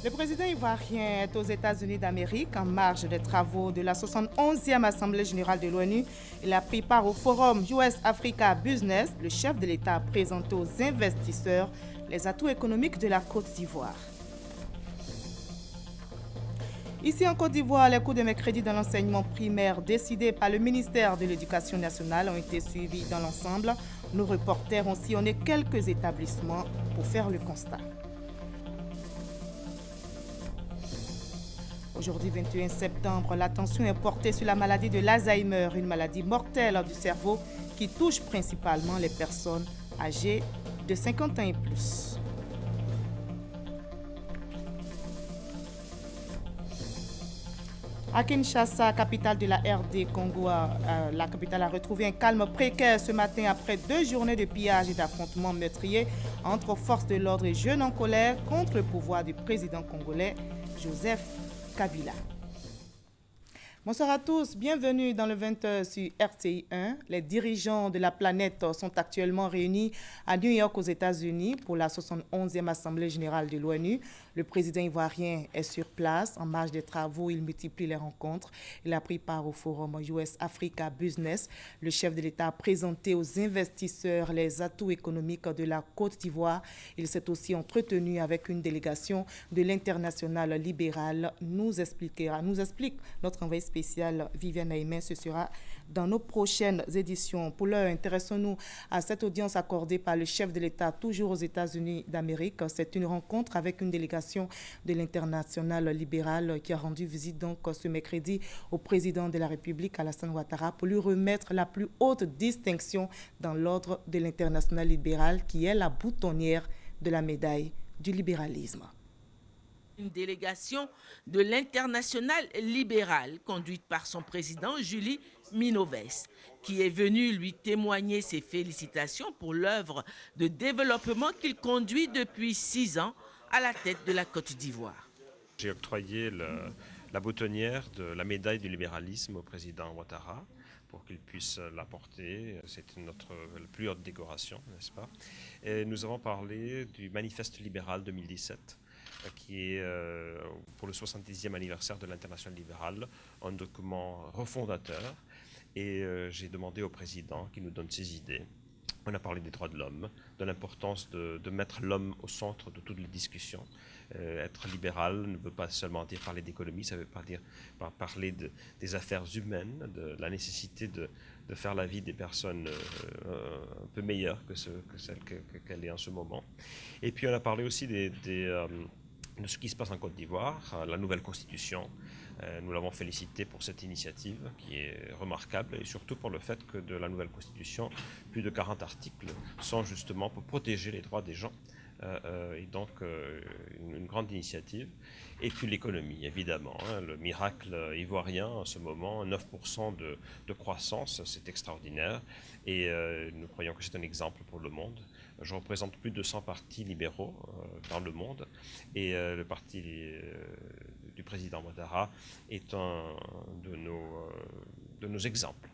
Le président ivoirien est aux États-Unis d'Amérique en marge des travaux de la 71e Assemblée générale de l'ONU. Il a pris part au forum US-Africa Business. Le chef de l'État a présenté aux investisseurs les atouts économiques de la Côte d'Ivoire. Ici en Côte d'Ivoire, les coûts de mercredi dans l'enseignement primaire décidés par le ministère de l'Éducation nationale ont été suivis dans l'ensemble. Nos reporters ont sillonné quelques établissements pour faire le constat. Aujourd'hui, 21 septembre, l'attention est portée sur la maladie de l'Alzheimer, une maladie mortelle du cerveau qui touche principalement les personnes âgées de 50 ans et plus. À Kinshasa, capitale de la RD Congo, la capitale a retrouvé un calme précaire ce matin après 2 journées de pillage et d'affrontements meurtriers entre forces de l'ordre et jeunes en colère contre le pouvoir du président congolais Joseph Kabila. Bonsoir à tous, bienvenue dans le 20h sur RTI 1. Les dirigeants de la planète sont actuellement réunis à New York aux États-Unis pour la 71e Assemblée générale de l'ONU. Le président ivoirien est sur place. En marge des travaux, il multiplie les rencontres. Il a pris part au forum US-Africa Business. Le chef de l'État a présenté aux investisseurs les atouts économiques de la Côte d'Ivoire. Il s'est aussi entretenu avec une délégation de l'Internationale libérale. Nous explique notre envoyé spécial Viviane Aimé. Ce sera dans nos prochaines éditions. Pour l'heure, intéressons-nous à cette audience accordée par le chef de l'État, toujours aux États-Unis d'Amérique. C'est une rencontre avec une délégation de l'Internationale libérale qui a rendu visite donc ce mercredi au président de la République, Alassane Ouattara, pour lui remettre la plus haute distinction dans l'ordre de l'Internationale libérale, qui est la boutonnière de la médaille du libéralisme. Une délégation de l'Internationale libérale conduite par son président Julie Minoves, qui est venue lui témoigner ses félicitations pour l'œuvre de développement qu'il conduit depuis 6 ans à la tête de la Côte d'Ivoire. J'ai octroyé la boutonnière de la médaille du libéralisme au président Ouattara pour qu'il puisse l'apporter. C'est notre plus haute décoration, n'est-ce pas? Et nous avons parlé du manifeste libéral 2017, qui est pour le 70e anniversaire de l'Internationale libérale, un document refondateur. Et j'ai demandé au président qu'il nous donne ses idées. On a parlé des droits de l'homme, de l'importance de mettre l'homme au centre de toutes les discussions. Être libéral ne veut pas seulement dire parler d'économie, ça veut pas dire parler des affaires humaines, de la nécessité de faire la vie des personnes un peu meilleure que celle qu'elle est en ce moment. Et puis on a parlé aussi de ce qui se passe en Côte d'Ivoire, la nouvelle constitution. Nous l'avons félicité pour cette initiative qui est remarquable et surtout pour le fait que de la nouvelle constitution, plus de 40 articles sont justement pour protéger les droits des gens. Et donc une grande initiative. Et puis l'économie, évidemment. Le miracle ivoirien en ce moment, 9% de croissance, c'est extraordinaire. Et nous croyons que c'est un exemple pour le monde. Je représente plus de 100 partis libéraux dans le monde. Et le parti du président Ouattara est un de nos exemples.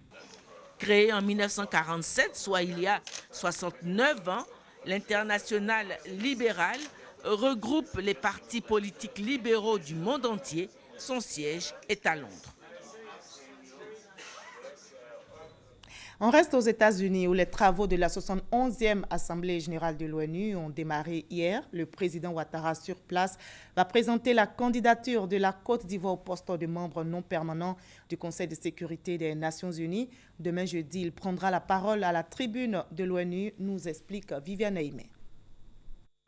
Créé en 1947, soit il y a 69 ans, l'Internationale libérale regroupe les partis politiques libéraux du monde entier. Son siège est à Londres. On reste aux États-Unis où les travaux de la 71e Assemblée générale de l'ONU ont démarré hier. Le président Ouattara sur place va présenter la candidature de la Côte d'Ivoire au poste de membre non permanent du Conseil de sécurité des Nations unies. Demain jeudi, il prendra la parole à la tribune de l'ONU, nous explique Viviane Aimé.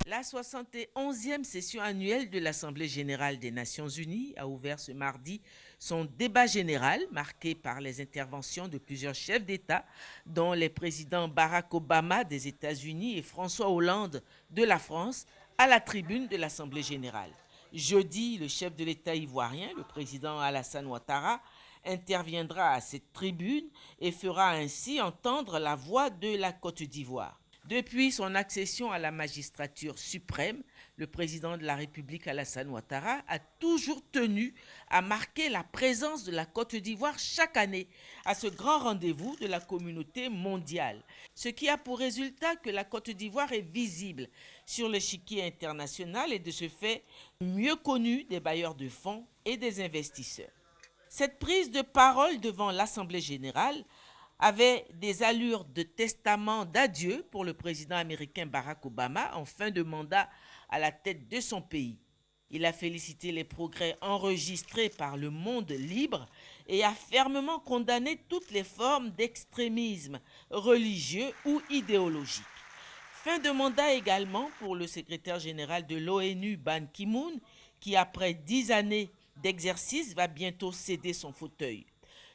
La 71e session annuelle de l'Assemblée générale des Nations unies a ouvert ce mardi son débat général marqué par les interventions de plusieurs chefs d'État, dont les présidents Barack Obama des États-Unis et François Hollande de la France, à la tribune de l'Assemblée générale. Jeudi, le chef de l'État ivoirien, le président Alassane Ouattara, interviendra à cette tribune et fera ainsi entendre la voix de la Côte d'Ivoire. Depuis son accession à la magistrature suprême, le président de la République Alassane Ouattara a toujours tenu à marquer la présence de la Côte d'Ivoire chaque année à ce grand rendez-vous de la communauté mondiale, ce qui a pour résultat que la Côte d'Ivoire est visible sur l'échiquier international et de ce fait mieux connue des bailleurs de fonds et des investisseurs. Cette prise de parole devant l'Assemblée générale avait des allures de testament d'adieu pour le président américain Barack Obama en fin de mandat à la tête de son pays. Il a félicité les progrès enregistrés par le monde libre et a fermement condamné toutes les formes d'extrémisme religieux ou idéologique. Fin de mandat également pour le secrétaire général de l'ONU Ban Ki-moon qui après 10 années d'exercice va bientôt céder son fauteuil.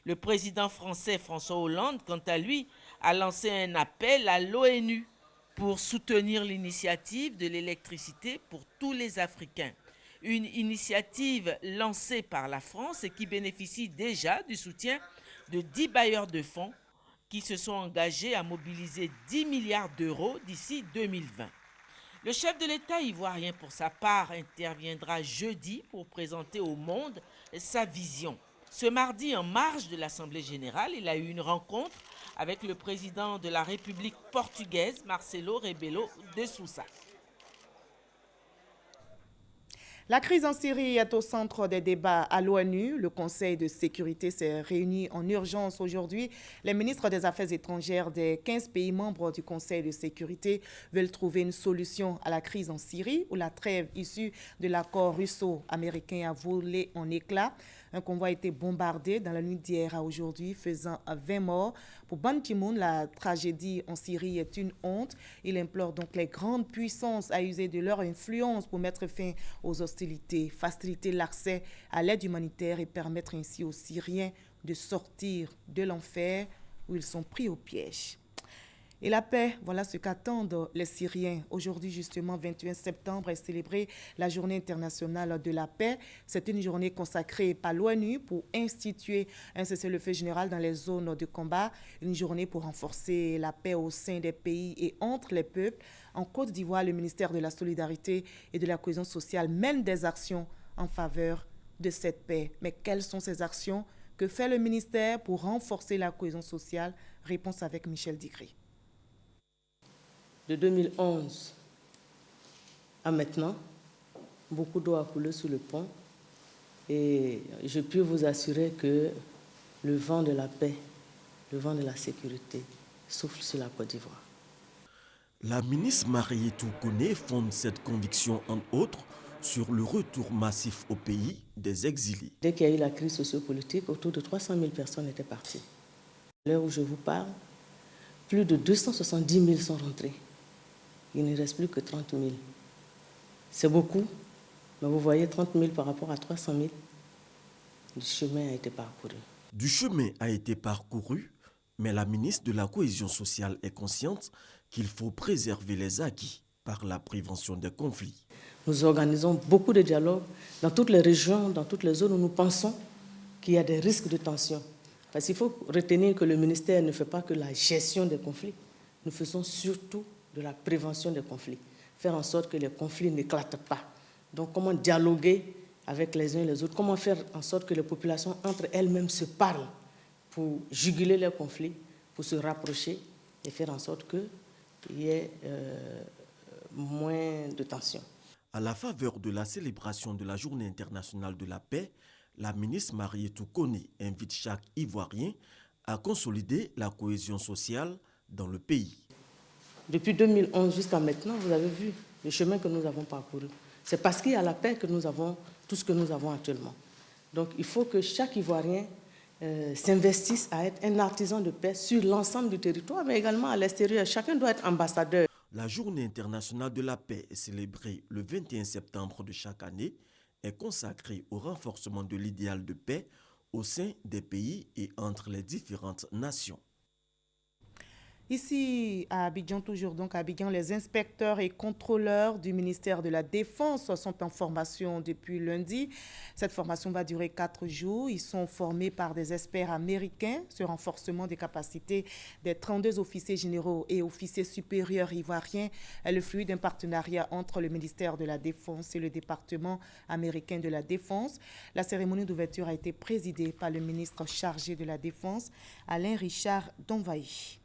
Le président français François Hollande, quant à lui, a lancé un appel à l'ONU pour soutenir l'initiative de l'électricité pour tous les Africains. Une initiative lancée par la France et qui bénéficie déjà du soutien de 10 bailleurs de fonds qui se sont engagés à mobiliser 10 milliards d'euros d'ici 2020. Le chef de l'État ivoirien, pour sa part, interviendra jeudi pour présenter au monde sa vision. Ce mardi, en marge de l'Assemblée générale, il a eu une rencontre avec le président de la République portugaise, Marcelo Rebelo de Sousa. La crise en Syrie est au centre des débats à l'ONU. Le Conseil de sécurité s'est réuni en urgence aujourd'hui. Les ministres des Affaires étrangères des 15 pays membres du Conseil de sécurité veulent trouver une solution à la crise en Syrie, où la trêve issue de l'accord russo-américain a volé en éclats. Un convoi a été bombardé dans la nuit d'hier à aujourd'hui, faisant 20 morts. Pour Ban Ki-moon, la tragédie en Syrie est une honte. Il implore donc les grandes puissances à user de leur influence pour mettre fin aux hostilités, faciliter l'accès à l'aide humanitaire et permettre ainsi aux Syriens de sortir de l'enfer où ils sont pris au piège. Et la paix, voilà ce qu'attendent les Syriens. Aujourd'hui, justement, 21 septembre, est célébrée la Journée internationale de la paix. C'est une journée consacrée par l'ONU pour instituer un cessez-le-feu général dans les zones de combat. Une journée pour renforcer la paix au sein des pays et entre les peuples. En Côte d'Ivoire, le ministère de la Solidarité et de la Cohésion sociale mène des actions en faveur de cette paix. Mais quelles sont ces actions? Que fait le ministère pour renforcer la cohésion sociale? Réponse avec Michel Digré. De 2011 à maintenant, beaucoup d'eau a coulé sous le pont et je peux vous assurer que le vent de la paix, le vent de la sécurité souffle sur la Côte d'Ivoire. La ministre Marietou Koné fonde cette conviction, entre autres, sur le retour massif au pays des exilés. Dès qu'il y a eu la crise sociopolitique, autour de 300 000 personnes étaient parties. À l'heure où je vous parle, plus de 270 000 sont rentrés. Il ne reste plus que 30 000. C'est beaucoup, mais vous voyez 30 000 par rapport à 300 000, le chemin a été parcouru. Du chemin a été parcouru, mais la ministre de la Cohésion sociale est consciente qu'il faut préserver les acquis par la prévention des conflits. Nous organisons beaucoup de dialogues dans toutes les régions, dans toutes les zones où nous pensons qu'il y a des risques de tension. Parce qu'il faut retenir que le ministère ne fait pas que la gestion des conflits. Nous faisons surtout de la prévention des conflits, faire en sorte que les conflits n'éclatent pas. Donc comment dialoguer avec les uns et les autres, comment faire en sorte que les populations entre elles-mêmes se parlent pour juguler les conflits, pour se rapprocher et faire en sorte qu'il y ait moins de tensions. À la faveur de la célébration de la Journée internationale de la paix, la ministre Marietou Koné invite chaque Ivoirien à consolider la cohésion sociale dans le pays. Depuis 2011 jusqu'à maintenant, vous avez vu le chemin que nous avons parcouru. C'est parce qu'il y a la paix que nous avons tout ce que nous avons actuellement. Donc il faut que chaque Ivoirien s'investisse à être un artisan de paix sur l'ensemble du territoire, mais également à l'extérieur. Chacun doit être ambassadeur. La Journée internationale de la paix, célébrée le 21 septembre de chaque année, est consacrée au renforcement de l'idéal de paix au sein des pays et entre les différentes nations. Ici, à Abidjan, toujours donc à Abidjan, les inspecteurs et contrôleurs du ministère de la Défense sont en formation depuis lundi. Cette formation va durer 4 jours. Ils sont formés par des experts américains. Ce renforcement des capacités des 32 officiers généraux et officiers supérieurs ivoiriens est le fruit d'un partenariat entre le ministère de la Défense et le département américain de la Défense. La cérémonie d'ouverture a été présidée par le ministre chargé de la Défense, Alain Richard Donvaï.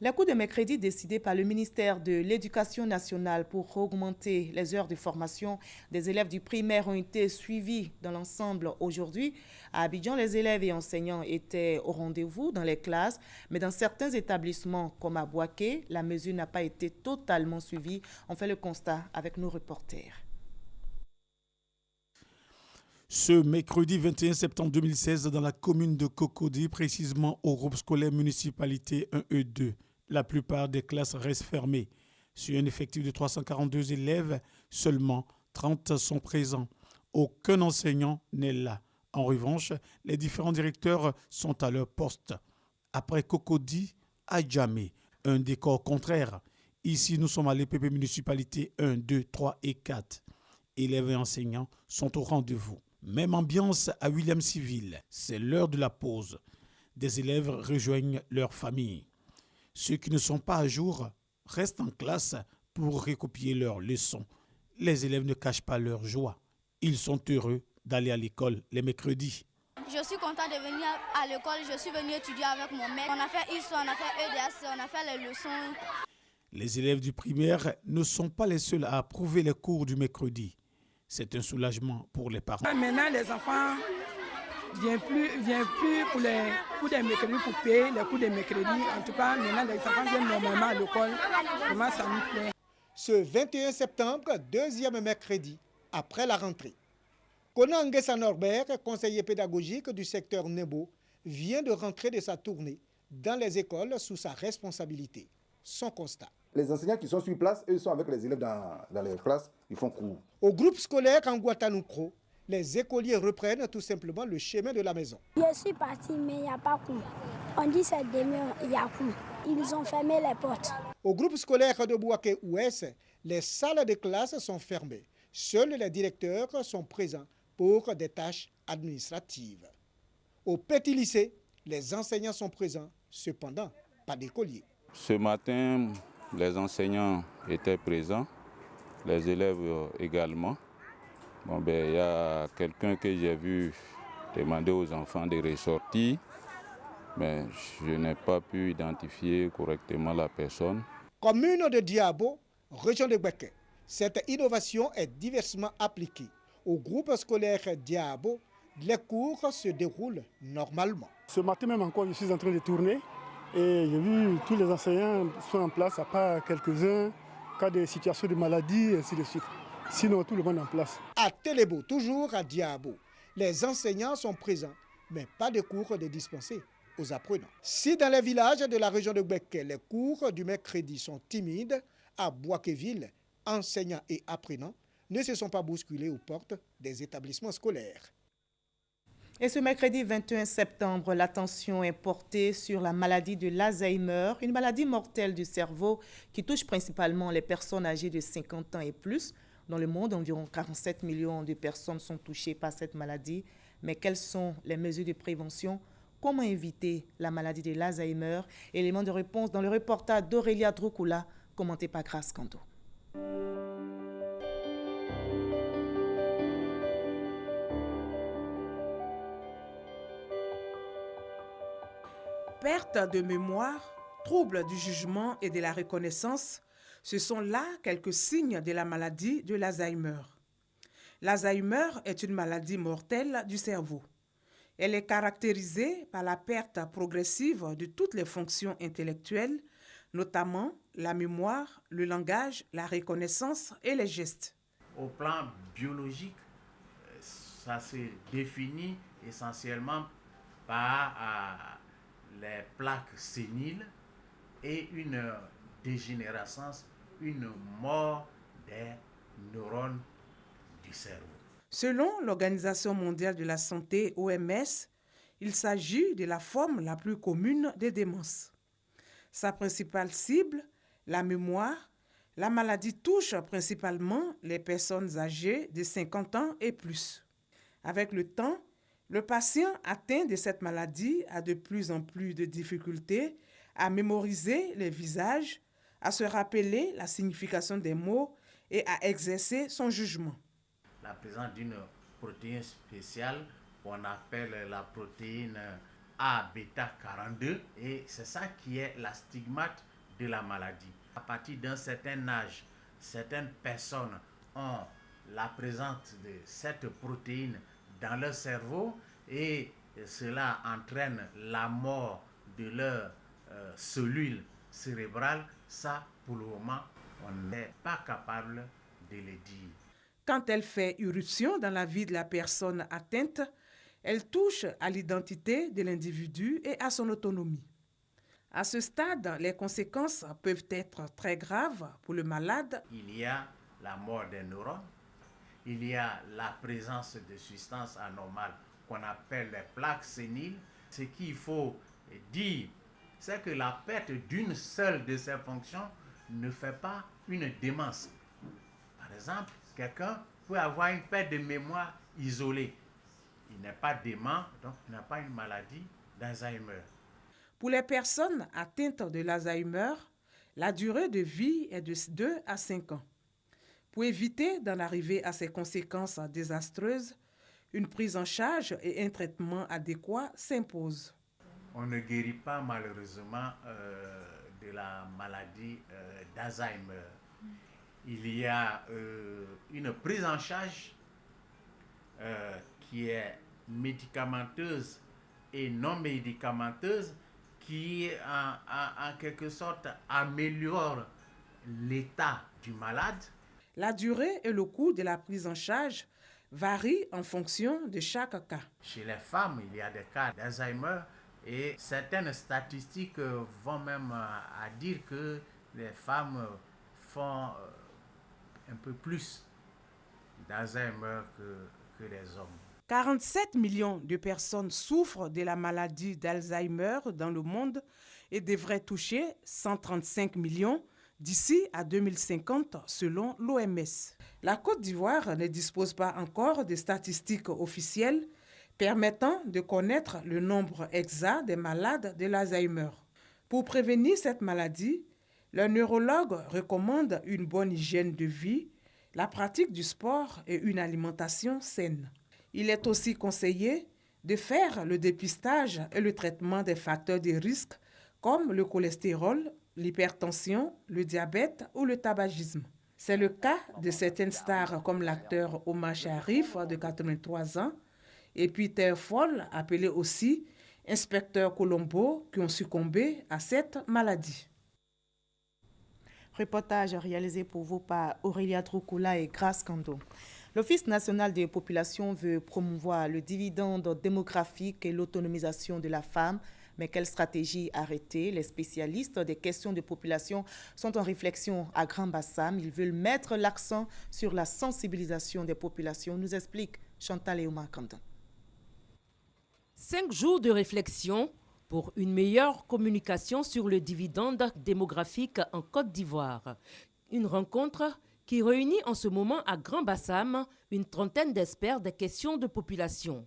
Les coûts de mercredi décidés par le ministère de l'Éducation nationale pour augmenter les heures de formation des élèves du primaire ont été suivis dans l'ensemble aujourd'hui. À Abidjan, les élèves et enseignants étaient au rendez-vous dans les classes, mais dans certains établissements comme à Bouaké, la mesure n'a pas été totalement suivie. On fait le constat avec nos reporters. Ce mercredi 21 septembre 2016, dans la commune de Cocody, précisément au groupe scolaire municipalité 1 et 2, la plupart des classes restent fermées. Sur un effectif de 342 élèves, seulement 30 sont présents. Aucun enseignant n'est là. En revanche, les différents directeurs sont à leur poste. Après Cocody, à Djamé, un décor contraire. Ici, nous sommes à l'EPP municipalité 1, 2, 3 et 4. Élèves et enseignants sont au rendez-vous. Même ambiance à William-Civil. C'est l'heure de la pause. Des élèves rejoignent leur famille. Ceux qui ne sont pas à jour restent en classe pour recopier leurs leçons. Les élèves ne cachent pas leur joie. Ils sont heureux d'aller à l'école les mercredis. Je suis content de venir à l'école. Je suis venu étudier avec mon maître. On a fait histoire, on a fait EDAC, on a fait les leçons. Les élèves du primaire ne sont pas les seuls à approuver les cours du mercredi. C'est un soulagement pour les parents. Maintenant, les enfants ne viennent plus pour les cours des mercredis pour payer les cours des mercredis. En tout cas, maintenant, les enfants viennent normalement à l'école. Vraiment, ça nous plaît. Ce 21 septembre, deuxième mercredi, après la rentrée, Conan Nguessa Norbert, conseiller pédagogique du secteur Nebo, vient de rentrer de sa tournée dans les écoles sous sa responsabilité. Son constat. Les enseignants qui sont sur place, eux sont avec les élèves dans les classes, ils font cours. Au groupe scolaire en Guatanukro, les écoliers reprennent tout simplement le chemin de la maison. Je suis parti, mais il n'y a pas cours. On dit c'est demain, il y a cours. Ils ont fermé les portes. Au groupe scolaire de Bouaké-Ouest, les salles de classe sont fermées. Seuls les directeurs sont présents pour des tâches administratives. Au petit lycée, les enseignants sont présents, cependant pas d'écoliers. Ce matin, les enseignants étaient présents, les élèves également. Il y a quelqu'un que j'ai vu demander aux enfants de ressortir, mais je n'ai pas pu identifier correctement la personne. Commune de Diabo, région de Bouaké, cette innovation est diversement appliquée. Au groupe scolaire Diabo, les cours se déroulent normalement. Ce matin même encore, je suis en train de tourner. Et j'ai vu tous les enseignants sont en place, à part quelques-uns, cas de situations de maladie, et ainsi de suite. Sinon, tout le monde est en place. À Télébo, toujours à Diabo, les enseignants sont présents, mais pas de cours de dispensés aux apprenants. Si dans les villages de la région de Bouaké, les cours du mercredi sont timides, à Bouakéville, enseignants et apprenants ne se sont pas bousculés aux portes des établissements scolaires. Et ce mercredi 21 septembre, l'attention est portée sur la maladie de l'Alzheimer, une maladie mortelle du cerveau qui touche principalement les personnes âgées de 50 ans et plus. Dans le monde, environ 47 millions de personnes sont touchées par cette maladie. Mais quelles sont les mesures de prévention? Comment éviter la maladie de l'Alzheimer? Élément de réponse dans le reportage d'Aurélia Droukoula, commenté par Grace Kanto. Perte de mémoire, troubles du jugement et de la reconnaissance, ce sont là quelques signes de la maladie de l'Alzheimer. L'Alzheimer est une maladie mortelle du cerveau. Elle est caractérisée par la perte progressive de toutes les fonctions intellectuelles, notamment la mémoire, le langage, la reconnaissance et les gestes. Au plan biologique, ça se définit essentiellement par les plaques séniles et une dégénérescence, une mort des neurones du cerveau. Selon l'Organisation mondiale de la santé, OMS, il s'agit de la forme la plus commune des démences. Sa principale cible, la mémoire, la maladie touche principalement les personnes âgées de 50 ans et plus. Avec le temps, le patient atteint de cette maladie a de plus en plus de difficultés à mémoriser les visages, à se rappeler la signification des mots et à exercer son jugement. La présence d'une protéine spéciale qu'on appelle la protéine A-bêta-42 et c'est ça qui est la stigmate de la maladie. À partir d'un certain âge, certaines personnes ont la présence de cette protéine dans leur cerveau et cela entraîne la mort de leurs cellules cérébrales. Ça, pour le moment, on n'est pas capable de le dire. Quand elle fait irruption dans la vie de la personne atteinte, elle touche à l'identité de l'individu et à son autonomie. À ce stade, les conséquences peuvent être très graves pour le malade. Il y a la mort des neurones, il y a la présence de substances anormales qu'on appelle les plaques séniles. Ce qu'il faut dire, c'est que la perte d'une seule de ces fonctions ne fait pas une démence. Par exemple, quelqu'un peut avoir une perte de mémoire isolée. Il n'est pas dément, donc il n'a pas une maladie d'Alzheimer. Pour les personnes atteintes de l'Alzheimer, la durée de vie est de 2 à 5 ans. Pour éviter d'en arriver à ces conséquences désastreuses, une prise en charge et un traitement adéquat s'imposent. On ne guérit pas malheureusement de la maladie d'Alzheimer. Il y a une prise en charge qui est médicamenteuse et non médicamenteuse qui en quelque sorte améliore l'état du malade. La durée et le coût de la prise en charge varient en fonction de chaque cas. Chez les femmes, il y a des cas d'Alzheimer et certaines statistiques vont même à dire que les femmes font un peu plus d'Alzheimer que les hommes. 47 millions de personnes souffrent de la maladie d'Alzheimer dans le monde et devraient toucher 135 millions d'ici à 2050 selon l'OMS. La Côte d'Ivoire ne dispose pas encore de statistiques officielles permettant de connaître le nombre exact des malades de l'Alzheimer. Pour prévenir cette maladie, le neurologue recommande une bonne hygiène de vie, la pratique du sport et une alimentation saine. Il est aussi conseillé de faire le dépistage et le traitement des facteurs de risque comme le cholestérol, l'hypertension, le diabète ou le tabagisme. C'est le cas de certaines stars comme l'acteur Omar Sharif de 83 ans et Peter Fall, appelé aussi Inspecteur Colombo, qui ont succombé à cette maladie. Reportage réalisé pour vous par Aurélia Troukoula et Grace Kando. L'Office national des populations veut promouvoir le dividende démographique et l'autonomisation de la femme. Mais quelle stratégie arrêter? Les spécialistes des questions de population sont en réflexion à Grand Bassam. Ils veulent mettre l'accent sur la sensibilisation des populations, nous explique Chantal et Omar Kandon. 5 jours de réflexion pour une meilleure communication sur le dividende démographique en Côte d'Ivoire. Une rencontre qui réunit en ce moment à Grand Bassam une trentaine d'experts des questions de population.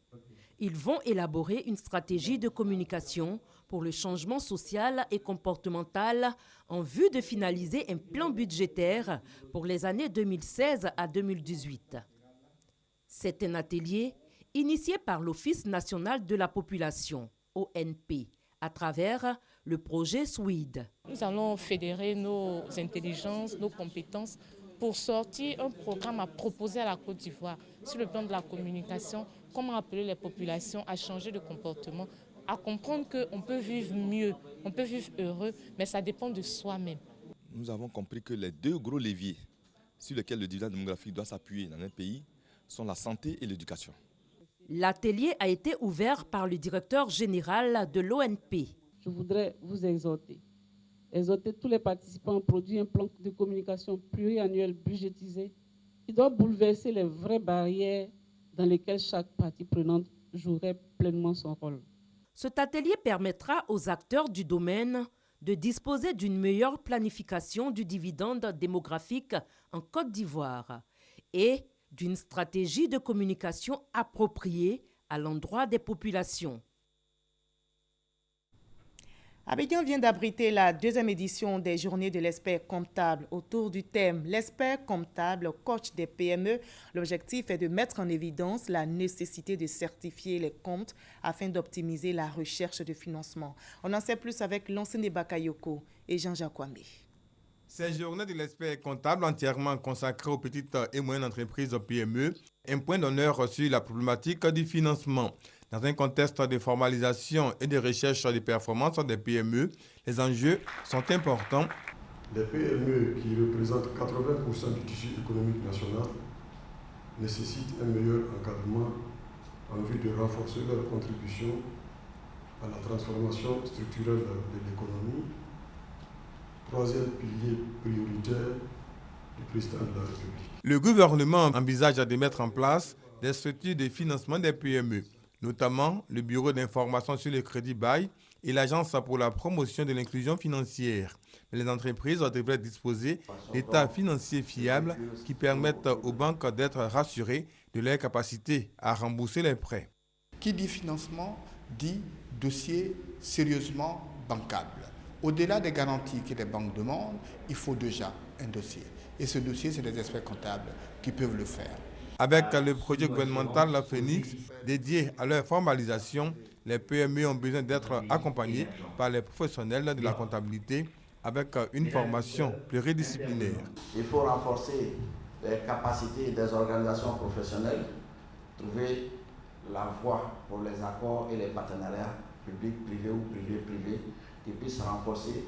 Ils vont élaborer une stratégie de communication pour le changement social et comportemental en vue de finaliser un plan budgétaire pour les années 2016 à 2018. C'est un atelier initié par l'Office national de la population, ONP, à travers le projet SWID. Nous allons fédérer nos intelligences, nos compétences pour sortir un programme à proposer à la Côte d'Ivoire sur le plan de la communication, comment appeler les populations à changer de comportement, à comprendre qu'on peut vivre mieux, on peut vivre heureux, mais ça dépend de soi-même. Nous avons compris que les 2 gros leviers sur lesquels le dividende démographique doit s'appuyer dans un pays sont la santé et l'éducation. L'atelier a été ouvert par le directeur général de l'ONP. Je voudrais vous exhorter tous les participants à produire un plan de communication pluriannuel budgétisé qui doit bouleverser les vraies barrières dans lesquelles chaque partie prenante jouerait pleinement son rôle. Cet atelier permettra aux acteurs du domaine de disposer d'une meilleure planification du dividende démographique en Côte d'Ivoire et d'une stratégie de communication appropriée à l'endroit des populations. Abidjan vient d'abriter la 2e édition des Journées de l'expert comptable autour du thème « L'expert comptable, coach des PME ». L'objectif est de mettre en évidence la nécessité de certifier les comptes afin d'optimiser la recherche de financement. On en sait plus avec Lansene Bakayoko et Jean-Jacques Kwame. Ces journées de l'expert comptable entièrement consacrées aux petites et moyennes entreprises PME, un point d'honneur sur la problématique du financement. Dans un contexte de formalisation et de recherche des performances des PME, les enjeux sont importants. Les PME qui représentent 80% du tissu économique national nécessitent un meilleur encadrement en vue de renforcer leur contribution à la transformation structurelle de l'économie. Troisième pilier prioritaire du président de la République. Le gouvernement envisage de mettre en place des structures de financement des PME, notamment le Bureau d'information sur le crédit bail et l'Agence pour la promotion de l'inclusion financière. Mais les entreprises devraient disposer d'états financiers fiables qui permettent aux banques d'être rassurées de leur capacité à rembourser les prêts. Qui dit financement dit dossier sérieusement bancable. Au-delà des garanties que les banques demandent, il faut déjà un dossier. Et ce dossier, c'est les experts comptables qui peuvent le faire. Avec le projet gouvernemental La Phoenix, dédié à leur formalisation, les PME ont besoin d'être accompagnés par les professionnels de la comptabilité avec une formation pluridisciplinaire. Il faut renforcer les capacités des organisations professionnelles, trouver la voie pour les accords et les partenariats publics, privés ou privés, qui puissent renforcer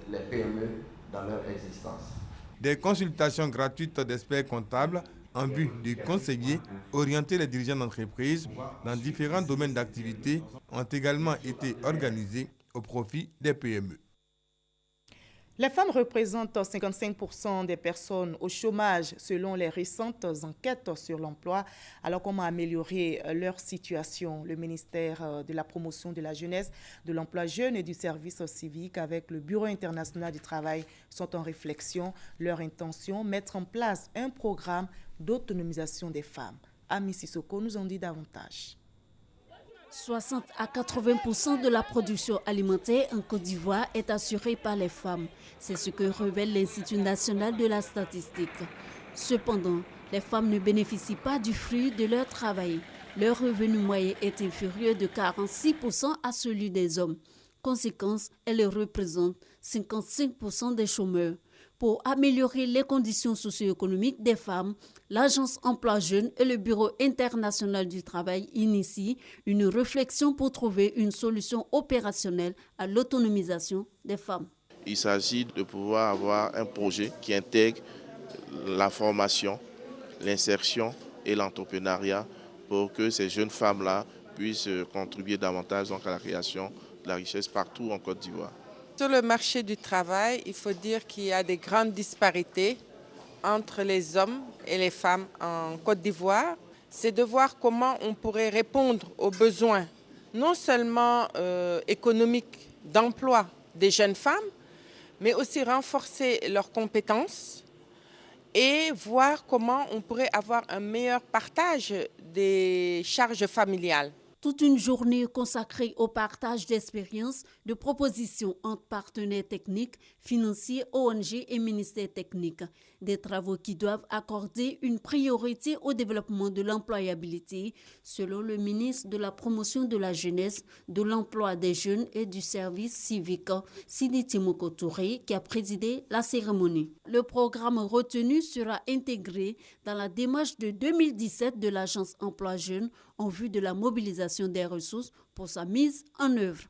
les PME dans leur existence. Des consultations gratuites d'experts comptables en vue de conseiller, orienter les dirigeants d'entreprise dans différents domaines d'activité ont également été organisées au profit des PME. Les femmes représentent 55% des personnes au chômage selon les récentes enquêtes sur l'emploi. Alors comment améliorer leur situation? Le ministère de la Promotion de la Jeunesse, de l'Emploi jeune et du Service civique avec le Bureau international du travail sont en réflexion. Leur intention, mettre en place un programme d'autonomisation des femmes. Ami Sissoko nous en dit davantage. 60 à 80% de la production alimentaire en Côte d'Ivoire est assurée par les femmes. C'est ce que révèle l'Institut national de la statistique. Cependant, les femmes ne bénéficient pas du fruit de leur travail. Leur revenu moyen est inférieur de 46% à celui des hommes. Conséquence, elles représentent 55% des chômeurs. Pour améliorer les conditions socio-économiques des femmes, l'Agence Emploi Jeunes et le Bureau international du travail initient une réflexion pour trouver une solution opérationnelle à l'autonomisation des femmes. Il s'agit de pouvoir avoir un projet qui intègre la formation, l'insertion et l'entrepreneuriat pour que ces jeunes femmes-là puissent contribuer davantage à la création de la richesse partout en Côte d'Ivoire. Sur le marché du travail, il faut dire qu'il y a des grandes disparités entre les hommes et les femmes en Côte d'Ivoire. C'est de voir comment on pourrait répondre aux besoins, non seulement économiques d'emploi des jeunes femmes, mais aussi renforcer leurs compétences et voir comment on pourrait avoir un meilleur partage des charges familiales. Toute une journée consacrée au partage d'expériences, de propositions entre partenaires techniques, financiers, ONG et ministères techniques. Des travaux qui doivent accorder une priorité au développement de l'employabilité, selon le ministre de la Promotion de la Jeunesse, de l'Emploi des Jeunes et du Service civique, Sidi Timoko Touré, qui a présidé la cérémonie. Le programme retenu sera intégré dans la démarche de 2017 de l'Agence Emploi Jeunes en vue de la mobilisation des ressources pour sa mise en œuvre.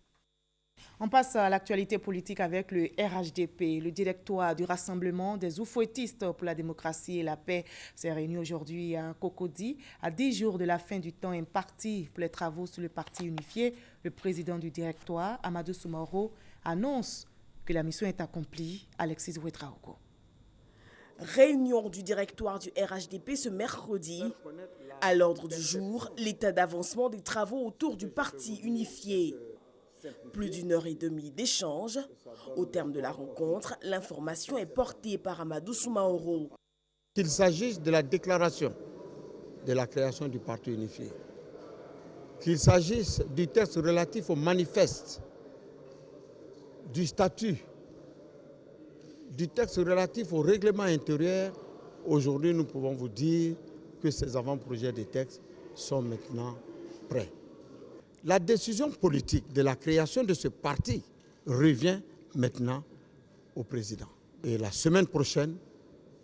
On passe à l'actualité politique avec le RHDP. Le directoire du Rassemblement des oufouettistes pour la démocratie et la paix s'est réuni aujourd'hui à Cocody. À 10 jours de la fin du temps imparti pour les travaux sur le parti unifié, le président du directoire, Amadou Soumoro, annonce que la mission est accomplie. Alexis Ouetraogo. Réunion du directoire du RHDP ce mercredi. À l'ordre du jour, l'état d'avancement des travaux autour du parti unifié. Plus d'une heure et demie d'échange. Au terme de la rencontre, l'information est portée par Amadou Soumaoro. Qu'il s'agisse de la déclaration de la création du Parti unifié, qu'il s'agisse du texte relatif au manifeste, du statut, du texte relatif au règlement intérieur, aujourd'hui nous pouvons vous dire que ces avant-projets de textes sont maintenant prêts. La décision politique de la création de ce parti revient maintenant au président. Et la semaine prochaine,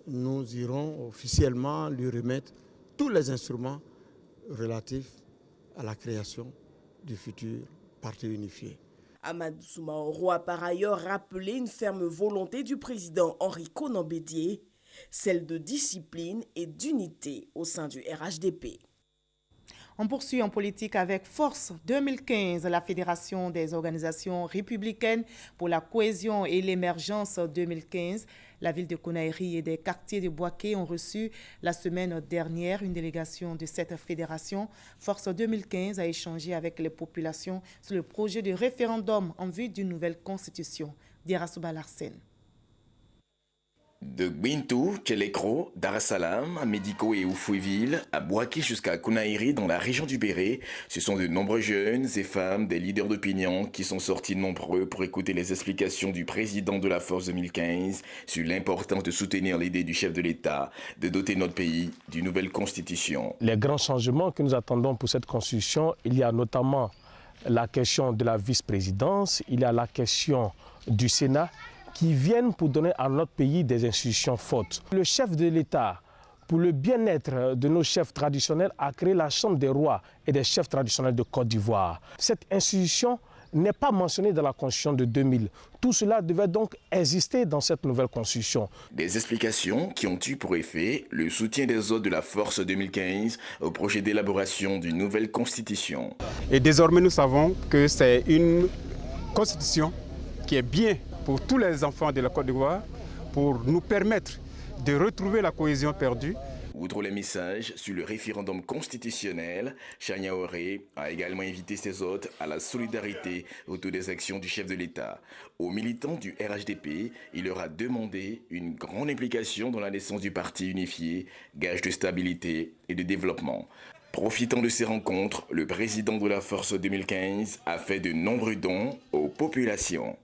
nous irons officiellement lui remettre tous les instruments relatifs à la création du futur parti unifié. Amadou Soumaoro a par ailleurs rappelé une ferme volonté du président Henri Konan Bédié, celle de discipline et d'unité au sein du RHDP. On poursuit en politique avec Force 2015, la Fédération des organisations républicaines pour la cohésion et l'émergence 2015. La ville de Konaïri et des quartiers de Boaké ont reçu la semaine dernière une délégation de cette fédération. Force 2015 a échangé avec les populations sur le projet de référendum en vue d'une nouvelle constitution. Dira Souba Larsen. De Bintou, Tchelekro, Dar es Salaam, à Médiko et Oufouéville, à Boaké jusqu'à Konaïri dans la région du Béré, ce sont de nombreux jeunes et femmes, des leaders d'opinion qui sont sortis nombreux pour écouter les explications du président de la Force 2015 sur l'importance de soutenir l'idée du chef de l'État de doter notre pays d'une nouvelle constitution. Les grands changements que nous attendons pour cette constitution, il y a notamment la question de la vice-présidence, il y a la question du Sénat, qui viennent pour donner à notre pays des institutions fortes. Le chef de l'État, pour le bien-être de nos chefs traditionnels, a créé la Chambre des rois et des chefs traditionnels de Côte d'Ivoire. Cette institution n'est pas mentionnée dans la Constitution de 2000. Tout cela devait donc exister dans cette nouvelle Constitution. Des explications qui ont eu pour effet le soutien des hôtes de la Force 2015 au projet d'élaboration d'une nouvelle Constitution. Et désormais, nous savons que c'est une Constitution qui est bien pour tous les enfants de la Côte d'Ivoire, pour nous permettre de retrouver la cohésion perdue. Outre les messages sur le référendum constitutionnel, Chania Oré a également invité ses hôtes à la solidarité autour des actions du chef de l'État. Aux militants du RHDP, il leur a demandé une grande implication dans la naissance du parti unifié, gage de stabilité et de développement. Profitant de ces rencontres, le président de la Force 2015 a fait de nombreux dons aux populations.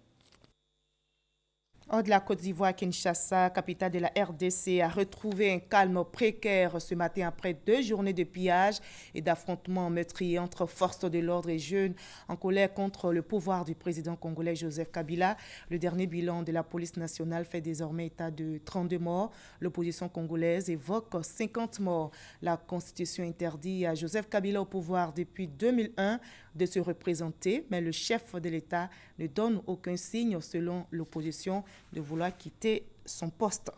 Hors de la Côte d'Ivoire, Kinshasa, capitale de la RDC, a retrouvé un calme précaire ce matin après 2 journées de pillage et d'affrontements meurtriers entre forces de l'ordre et jeunes en colère contre le pouvoir du président congolais Joseph Kabila. Le dernier bilan de la police nationale fait désormais état de 32 morts. L'opposition congolaise évoque 50 morts. La Constitution interdit à Joseph Kabila au pouvoir depuis 2001 de se représenter, mais le chef de l'État ne donne aucun signe, selon l'opposition, de vouloir quitter son poste.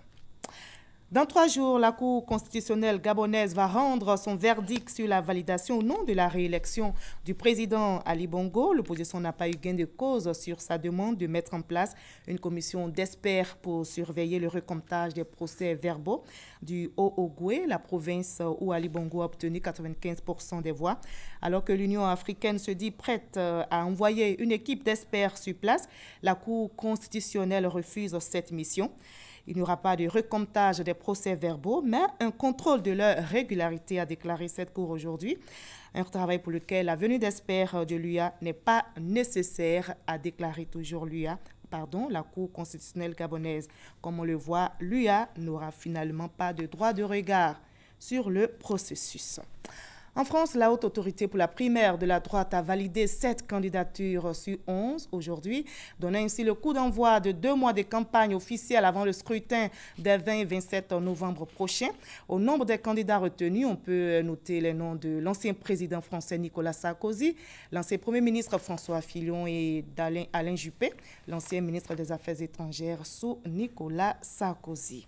Dans 3 jours, la Cour constitutionnelle gabonaise va rendre son verdict sur la validation ou non de la réélection du président Ali Bongo. L'opposition n'a pas eu gain de cause sur sa demande de mettre en place une commission d'experts pour surveiller le recomptage des procès-verbaux du Haut-Ogooué, la province où Ali Bongo a obtenu 95% des voix. Alors que l'Union africaine se dit prête à envoyer une équipe d'experts sur place, la Cour constitutionnelle refuse cette mission. Il n'y aura pas de recomptage des procès-verbaux, mais un contrôle de leur régularité, a déclaré cette Cour aujourd'hui. Un travail pour lequel la venue d'experts de l'UA n'est pas nécessaire, a déclaré toujours la Cour constitutionnelle gabonaise. Comme on le voit, l'UA n'aura finalement pas de droit de regard sur le processus. En France, la haute autorité pour la primaire de la droite a validé 7 candidatures sur 11 aujourd'hui, donnant ainsi le coup d'envoi de 2 mois de campagne officielle avant le scrutin des 20 et 27 novembre prochains. Au nombre des candidats retenus, on peut noter les noms de l'ancien président français Nicolas Sarkozy, l'ancien premier ministre François Fillon et d'Alain Juppé, l'ancien ministre des Affaires étrangères sous Nicolas Sarkozy.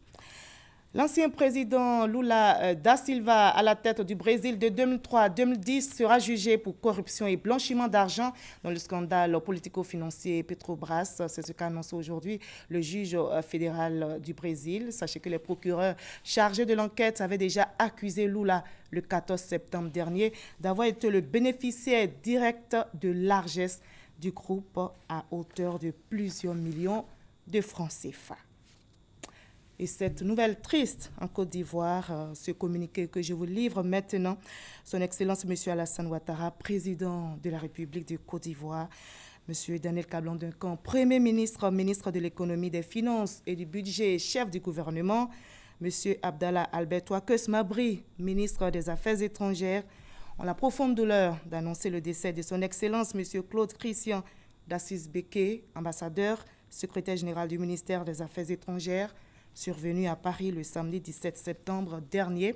L'ancien président Lula da Silva, à la tête du Brésil de 2003 à 2010, sera jugé pour corruption et blanchiment d'argent dans le scandale politico-financier Petrobras. C'est ce qu'a annoncé aujourd'hui le juge fédéral du Brésil. Sachez que les procureurs chargés de l'enquête avaient déjà accusé Lula le 14 septembre dernier d'avoir été le bénéficiaire direct de largesses du groupe à hauteur de plusieurs millions de francs CFA. Et cette nouvelle triste en Côte d'Ivoire, ce communiqué que je vous livre maintenant, Son Excellence M. Alassane Ouattara, président de la République de Côte d'Ivoire, M. Daniel Kablan-Duncan, Premier ministre, ministre de l'économie, des finances et du budget, chef du gouvernement, M. Abdallah Albert Ouakeus Mabri, ministre des Affaires étrangères, ont la profonde douleur d'annoncer le décès de Son Excellence M. Claude Christian d'Assis Béké, ambassadeur, secrétaire général du ministère des Affaires étrangères, survenu à Paris le samedi 17 septembre dernier.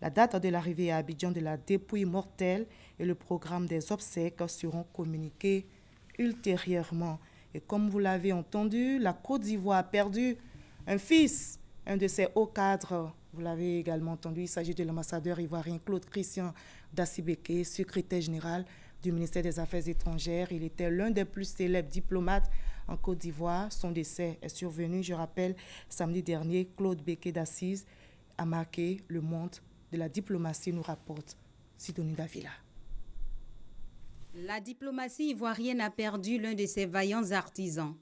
La date de l'arrivée à Abidjan de la dépouille mortelle et le programme des obsèques seront communiqués ultérieurement. Et comme vous l'avez entendu, la Côte d'Ivoire a perdu un fils, un de ses hauts cadres. Vous l'avez également entendu, il s'agit de l'ambassadeur ivoirien Claude Christian d'Assis Béké, secrétaire général du ministère des Affaires étrangères. Il était l'un des plus célèbres diplomates en Côte d'Ivoire. Son décès est survenu, je rappelle, samedi dernier. Claude Béké d'Assise a marqué le monde de la diplomatie, nous rapporte Sidonie Davila. La diplomatie ivoirienne a perdu l'un de ses vaillants artisans.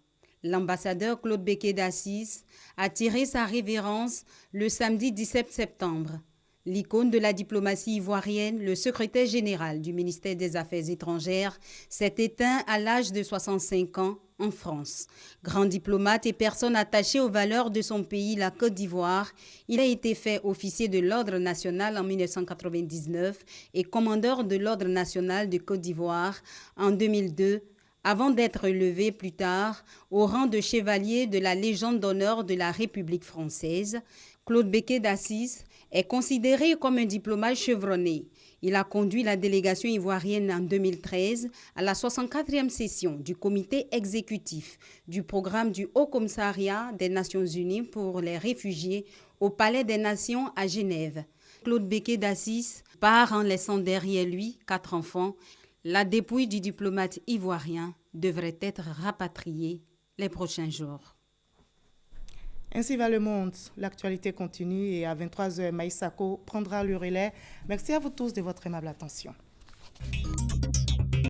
L'ambassadeur Claude Béké d'Assise a tiré sa révérence le samedi 17 septembre. L'icône de la diplomatie ivoirienne, le secrétaire général du ministère des Affaires étrangères, s'est éteint à l'âge de 65 ans en France. Grand diplomate et personne attachée aux valeurs de son pays, la Côte d'Ivoire, il a été fait officier de l'Ordre national en 1999 et commandeur de l'Ordre national de Côte d'Ivoire en 2002, avant d'être élevé plus tard au rang de chevalier de la Légion d'honneur de la République française. Claude Béké d'Assise est considéré comme un diplomate chevronné. Il a conduit la délégation ivoirienne en 2013 à la 64e session du comité exécutif du programme du Haut Commissariat des Nations Unies pour les réfugiés au Palais des Nations à Genève. Claude Béké d'Assise part en laissant derrière lui 4 enfants. La dépouille du diplomate ivoirien devrait être rapatriée les prochains jours. Ainsi va le monde. L'actualité continue et à 23h, Maïsako prendra le relais. Merci à vous tous de votre aimable attention.